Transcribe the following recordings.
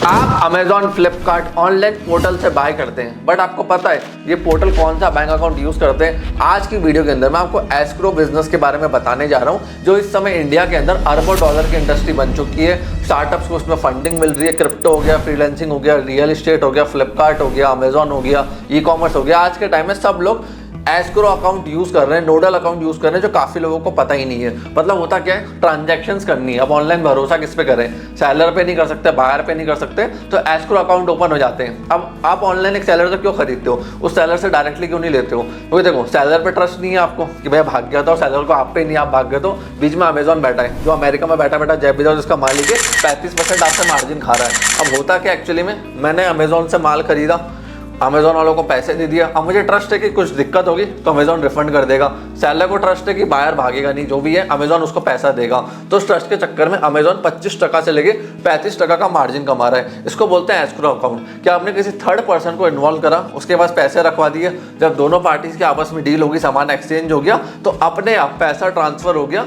आप Amazon, Flipkart online portal से bye करते हैं, बट आपको पता है ये पोर्टल कौन सा बैंक अकाउंट यूज करते हैं? आज की वीडियो के अंदर मैं आपको एस्क्रो बिजनेस के बारे में बताने जा रहा हूं, जो इस समय इंडिया के अंदर अरबों डॉलर की इंडस्ट्री बन चुकी है। स्टार्टअप्स को उसमें फंडिंग मिल रही है। क्रिप्टो हो गया, फ्रीलांसिंग हो गया, रियल एस्टेट हो गया, फ्लिपकार्ट हो गया, अमेजॉन हो गया, ई कॉमर्स हो गया। आज के टाइम में सब लोग एस्क्रो अकाउंट यूज कर रहे हैं, नोडल अकाउंट यूज कर रहे हैं, जो काफी लोगों को पता ही नहीं है। मतलब होता क्या है, ट्रांजैक्शंस करनी है। अब ऑनलाइन भरोसा किस पे करें? सेलर पे नहीं कर सकते, बायर पे नहीं कर सकते, तो एस्क्रो अकाउंट ओपन हो जाते हैं। अब आप ऑनलाइन एक सेलर से क्यों खरीदते हो? उस सेलर से डायरेक्टली क्यों नहीं लेते हो? क्योंकि देखो, सेलर पे ट्रस्ट नहीं है आपको कि भैया भाग गया था, और सेलर को आप पे नहीं, आप भाग गए तो बीच में अमेजॉन बैठा है, जो अमेरिका में बैठा बैठा जेफ बेजोस जिसका मालिक है, 35% आपसे मार्जिन खा रहा है। अब होता क्या एक्चुअली में, मैंने अमेजॉन से माल खरीदा, अमेजॉन वालों को पैसे दे दिया, अब मुझे ट्रस्ट है कि कुछ दिक्कत होगी तो अमेजॉन रिफंड कर देगा। सेलर को ट्रस्ट है कि बायर भागेगा नहीं, जो भी है अमेजॉन उसको पैसा देगा। तो उस ट्रस्ट के चक्कर में अमेजॉन 25% से लेके 35% का मार्जिन कमा रहा है। इसको बोलते हैं एस्क्रो अकाउंट। क्या आपने किसी थर्ड पर्सन को इन्वॉल्व करा, उसके पास पैसे रखवा दिए, जब दोनों पार्टीज के आपस में डील होगी, सामान एक्सचेंज हो गया, तो अपने आप पैसा ट्रांसफर हो गया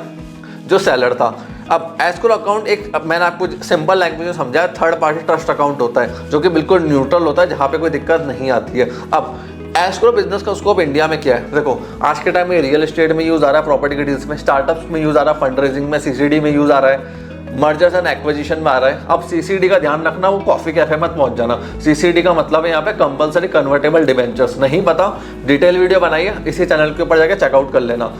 जो सेलर था। अब एस्क्रो अकाउंट अब मैंने आपको सिंपल लैंग्वेज में समझाया, थर्ड पार्टी ट्रस्ट अकाउंट होता है, जो कि बिल्कुल न्यूट्रल होता है, जहाँ पे कोई दिक्कत नहीं आती है। अब एस्क्रो बिजनेस का स्कोप इंडिया में क्या है? देखो, आज के टाइम में रियल एस्टेट में यूज आ रहा है, प्रॉपर्टी के डील्स में, स्टार्टअप्स में यूज आ रहा है, फंड रेजिंग में, सीसीडी में यूज आ रहा है, मर्जर्स एंड एक्विजिशन में आ रहा है। अब सीसीडी का ध्यान रखना, वो कॉफी कैफे मत पहुंच जाना। सीसीडी का मतलब है यहाँ पे कंपलसरी कन्वर्टेबल डिबेंचर्स। नहीं पता, डिटेल वीडियो बनाई है, इसी चैनल के ऊपर जाकर चेकआउट कर लेना।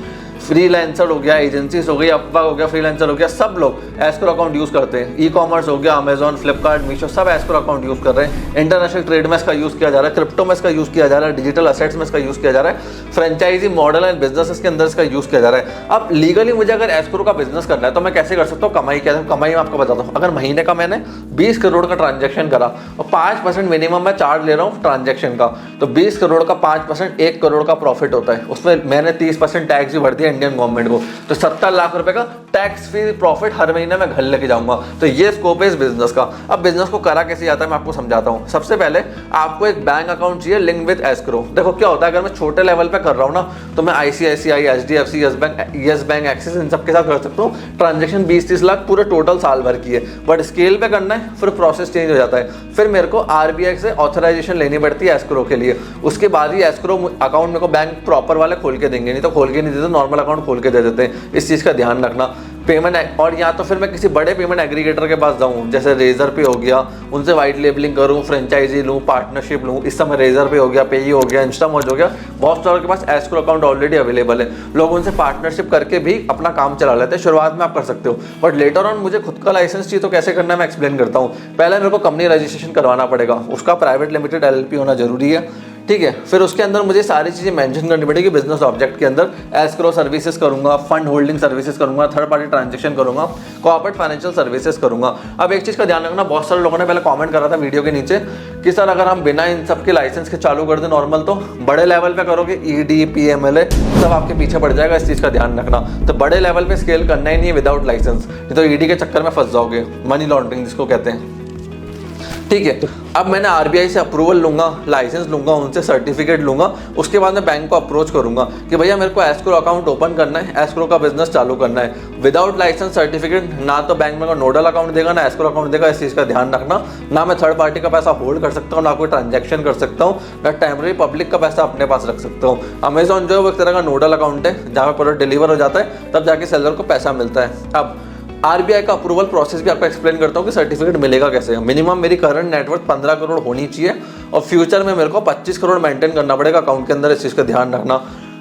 फ्रीलांसर हो गया, एजेंसीज हो गई, अपवर्क हो गया, फ्रीलांसर हो गया, सब लोग एस्क्रो अकाउंट यूज करते हैं। ई कॉमर्स हो गया, अमेजॉन, फ्लिपकार्ट, मीशो, सब एस्क्रो अकाउंट यूज कर रहे हैं। इंटरनेशनल ट्रेड में इसका यूज किया जा रहा है, क्रिप्टो में इसका यूज किया जा रहा है, डिजिटल असेट्स में इसका यूज किया जा रहा है, फ्रेंचाइजी मॉडल एंड बिजनेस के अंदर इसका यूज किया जा रहा है। अब लीगली मुझे अगर एस्क्रो का बिजनेस करना है तो मैं कैसे कर सकता हूँ? कमाई क्या है? कमाई मैं आपको बताता हूँ। अगर महीने का मैंने 20 करोड़ का ट्रांजेक्शन करा और 5% मिनिमम मैं चार्ज ले रहा हूँ ट्रांजेक्शन का, तो 20 करोड़ का 5% 1 करोड़ का प्रॉफिट होता है। उसमें मैंने 30% टैक्स भी भर दिया इंडियन गवर्नमेंट को, तो 70 लाख रुपए का टैक्स फ्री प्रॉफिट हर महीने मैं घर लेके जाऊंगा। तो ये स्कोप है इस बिजनेस का। अब बिजनेस को करा कैसे जाता है मैं आपको समझाता हूँ। सबसे पहले आपको एक बैंक अकाउंट चाहिए लिंक विद एस्क्रो। देखो क्या होता है, अगर मैं छोटे लेवल पे कर रहा हूँ ना, तो मैं ICICI, HDFC, Yes Bank, Axis, इन सबके साथ कर सकता हूँ। ट्रांजेक्शन 20-30 लाख पूरे टोटल साल भर की है। बट स्केल पे करना है, फिर प्रोसेस चेंज हो जाता है। फिर मेरे को आरबीआई से ऑथराइजेशन लेनी पड़ती है एस्क्रो के लिए। उसके बाद ही एस्क्रो अकाउंट मेरे को बैंक प्रॉपर वाले खोल के देंगे, नहीं तो खोल के नहीं देते, नॉर्मल अकाउंट खोल के दे देते हैं। इस चीज़ का ध्यान रखना। पेमेंट, और या तो फिर मैं किसी बड़े पेमेंट एग्रीगेटर के पास जाऊँ, जैसे रेजर पे हो गया, उनसे वाइट लेबलिंग करूँ, फ्रेंचाइजी लूँ, पार्टनरशिप लूँ। इस समय रेजर पे हो गया, पेई हो गया, इंस्टामोज हो गया, बहुत सारे के पास एस्क्रो अकाउंट ऑलरेडी अवेलेबल है। लोग उनसे पार्टनरशिप करके भी अपना काम चला लेते हैं। शुरुआत में आप कर सकते हो, बट लेटर ऑन मुझे खुद का लाइसेंस चाहिए, तो कैसे करना है मैं एक्सप्लेन करता हूँ। पहले मेरे को कंपनी रजिस्ट्रेशन करवाना पड़ेगा, उसका प्राइवेट लिमिटेड LLP होना जरूरी है, ठीक है। फिर उसके अंदर मुझे सारी चीज़ें मेंशन करनी पड़ेगी। बिजनेस ऑब्जेक्ट के अंदर एस्क्रो सर्विसेज करूंगा, फंड होल्डिंग सर्विसेज करूंगा, थर्ड पार्टी ट्रांजैक्शन करूंगा, कॉर्पोरेट फाइनेंशियल सर्विसेज करूंगा। अब एक चीज़ का ध्यान रखना, बहुत सारे लोगों ने पहले कमेंट करा था वीडियो के नीचे कि सर अगर हम बिना इन सब के लाइसेंस के चालू कर दें नॉर्मल, तो बड़े लेवल पे करोगे, ED, PMLA सब आपके पीछे पड़ जाएगा। इस चीज़ का ध्यान रखना। तो बड़े लेवल पे स्केल करना ही नहीं है विदाउट लाइसेंस, नहीं तो ED के चक्कर में फंस जाओगे, मनी लॉन्ड्रिंग जिसको कहते हैं, ठीक है। अब मैंने आरबीआई से अप्रूवल लूंगा, लाइसेंस लूंगा, उनसे सर्टिफिकेट लूंगा। उसके बाद मैं बैंक को अप्रोच करूंगा कि भैया मेरे को एस्क्रो अकाउंट ओपन करना है, एस्क्रो का बिजनेस चालू करना है। विदाउट लाइसेंस सर्टिफिकेट ना तो बैंक मेरे को नोडल अकाउंट देगा, ना एस्क्रो अकाउंट देगा। इस चीज़ का ध्यान रखना। ना मैं थर्ड पार्टी का पैसा होल्ड कर सकता हूँ, ना कोई ट्रांजेक्शन कर सकता हूँ, ना टेम्पररी पब्लिक का पैसा अपने पास रख सकता हूँ। अमेजॉन जो है वो एक तरह का नोडल अकाउंट है, जहाँ पे प्रोडक्ट डिलीवर हो जाता है, तब जाके सेलर को पैसा मिलता है। अब आरबीआई का अप्रूवल प्रोसेस भी आपको एक्सप्लेन करता हूँ कि सर्टिफिकेट मिलेगा कैसे। मिनिमम मेरी करंट नेटवर्थ 15 करोड़ होनी चाहिए, और फ्यूचर में मेरे को 25 करोड़ मेंटेन करना पड़ेगा अकाउंट के अंदर। इस चीज़ का ध्यान रखना।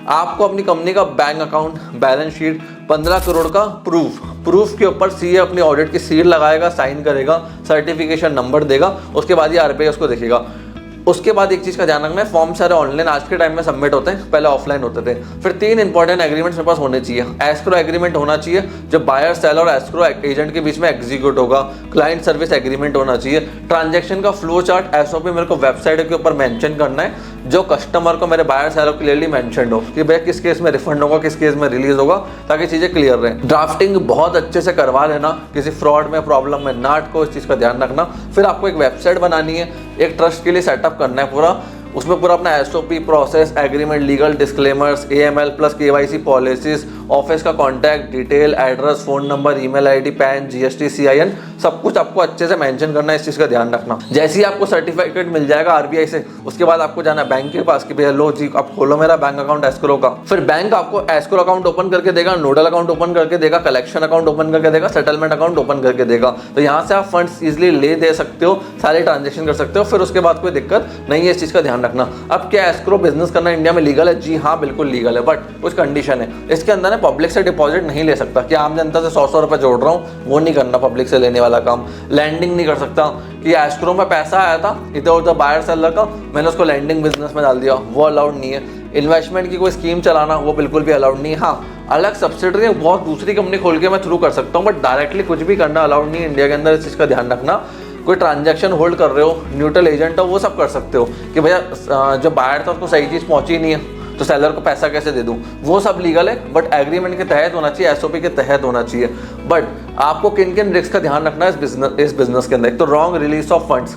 आपको अपनी कंपनी का bank account, balance sheet, 15 crore का प्रूफ के ऊपर सीए अपनी ऑडिट की सील लगाएगा, साइन करेगा, सर्टिफिकेशन नंबर देगा, उसके बाद ही आरबीआई उसको देखेगा। उसके बाद एक चीज़ का ध्यान रखना है, फॉर्म सारे ऑनलाइन आज के टाइम में सबमिट होते हैं, पहले ऑफलाइन होते थे। फिर 3 इंपॉर्टेंट एग्रीमेंट्स मेरे पास होने चाहिए। एस्क्रो एग्रीमेंट होना चाहिए, जो बायर, सेलर और एस्क्रो एजेंट के बीच में एग्जीक्यूट होगा। क्लाइंट सर्विस एग्रीमेंट होना चाहिए। ट्रांजैक्शन का फ्लो चार्ट SOP मेरे को वेबसाइट के ऊपर मेंशन करना है, जो कस्टमर को, मेरे बायर सेलर क्लियरली मेंशन हो कि भैया किस केस में रिफंड होगा, किस केस में रिलीज होगा, ताकि चीज़ें क्लियर रहे। ड्राफ्टिंग बहुत अच्छे से करवा लेना, किसी फ्रॉड में, प्रॉब्लम में ना अटको, इस चीज़ का ध्यान रखना। फिर आपको एक वेबसाइट बनानी है, एक ट्रस्ट के लिए सेटअप करना है पूरा। उसमें पूरा अपना SOP, process, agreement, legal disclaimers, AML plus KYC policies office का contact detail, address, phone number, email ID, PAN, GST, CIN सब कुछ आपको अच्छे से मेंशन करना है। इस चीज़ का ध्यान रखना। जैसे ही आपको सर्टिफिकेट मिल जाएगा RBI से, उसके बाद आपको जाना बैंक के पास कि भैया लो जी आप खोलो मेरा बैंक अकाउंट एस्क्रो का। फिर बैंक आपको एस्क्रो अकाउंट ओपन करके देगा, नोडल अकाउंट ओपन करके देगा, कलेक्शन अकाउंट ओपन करके देगा, सेटलमेंट अकाउंट ओपन करके देगा। तो यहाँ से आप फंड्स इजीली ले दे सकते हो, सारे ट्रांजेक्शन कर सकते हो। फिर उसके बाद कोई दिक्कत नहीं है, इस चीज़ का ध्यान रखना। अब क्या एस्क्रो बिजनेस करना इंडिया में लीगल है? जी हाँ, बिल्कुल लीगल है, बट कुछ कंडीशन है। इसके अंदर ना पब्लिक से डिपॉजिट नहीं ले सकता कि आम जनता से 100 रुपए जोड़ रहा हूँ, वो नहीं करना पब्लिक से लेने वाला काम। लैंडिंग नहीं कर सकता कि एस्क्रो में पैसा आया था इधर उधर बायर सेलर का, मैंने उसको लैंडिंग बिजनेस में डाल दिया, वो अलाउड नहीं है। इन्वेस्टमेंट की कोई स्कीम चलाना, वो बिल्कुल भी अलाउड नहीं है। हाँ, अलग सब्सिडरी बहुत दूसरी कंपनी खोल के मैं थ्रू कर सकता हूँ, बट डायरेक्टली कुछ भी करना अलाउड नहीं है इंडिया के अंदर। इस चीज़ का ध्यान रखना। कोई ट्रांजैक्शन होल्ड कर रहे हो, न्यूट्रल एजेंट हो, वो सब कर सकते हो कि भैया जो बायर था उसको सही चीज़ पहुंची नहीं है तो सेलर को पैसा कैसे दे दूं, वो सब लीगल है, बट एग्रीमेंट के तहत होना चाहिए, SOP के तहत होना चाहिए। बट आपको किन किन रिस्क का ध्यान रखना है इस बिजनेस के अंदर? एक तो wrong release of funds,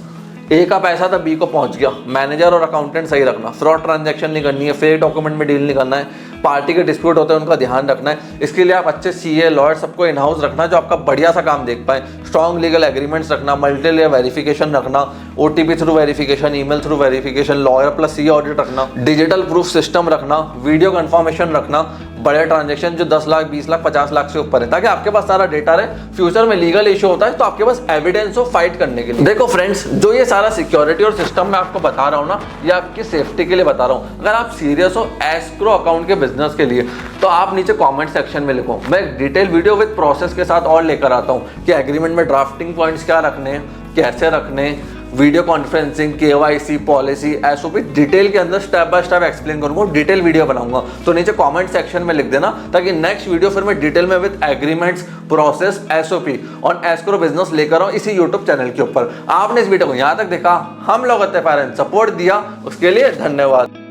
A का पैसा था B को पहुंच गया, मैनेजर और अकाउंटेंट सही रखना, फ्रॉड ट्रांजैक्शन नहीं करनी है, फेक डॉक्यूमेंट में डील नहीं करना है, पार्टी के डिस्प्यूट होते हैं उनका ध्यान रखना है। इसके लिए आप अच्छे CA लॉयर सबको इन हाउस रखना जो आपका बढ़िया सा काम देख पाए। स्ट्रॉन्ग लीगल एग्रीमेंट्स रखना, मल्टी लेयर वेरिफिकेशन रखना, OTP through verification, email through verification, lawyer plus CA audit रखना, डिजिटल प्रूफ सिस्टम रखना, वीडियो कंफर्मेशन रखना, बड़े ट्रांजैक्शन जो 10 लाख 20 लाख 50 लाख से ऊपर है, ताकि आपके पास सारा डेटा रहे। फ्यूचर में लीगल इशू होता है तो आपके पास एविडेंस हो फाइट करने के लिए। देखो फ्रेंड्स, जो ये सारा सिक्योरिटी और सिस्टम मैं आपको बता रहा हूँ ना, ये आपकी सेफ्टी के लिए बता रहा हूँ। अगर आप सीरियस हो एस्क्रो अकाउंट के बिजनेस के लिए तो आप नीचे कमेंट सेक्शन में लिखो, मैं एक डिटेल वीडियो विद प्रोसेस के साथ और लेकर आता हूँ कि एग्रीमेंट में ड्राफ्टिंग पॉइंट्स क्या रखने हैं, कैसे रखने, video conferencing, KYC, policy, SOP detail के अंदर स्टेप बाय स्टेप एक्सप्लेन करूंगा, डिटेल वीडियो बनाऊंगा। तो नीचे कमेंट सेक्शन में लिख देना ताकि नेक्स्ट वीडियो फिर मैं डिटेल में with agreements, process, SOP on escrow business लेकर आऊं इसी यूट्यूब चैनल के ऊपर। आपने इस वीडियो को यहाँ तक देखा, हम लोग सपोर्ट दिया, उसके लिए धन्यवाद।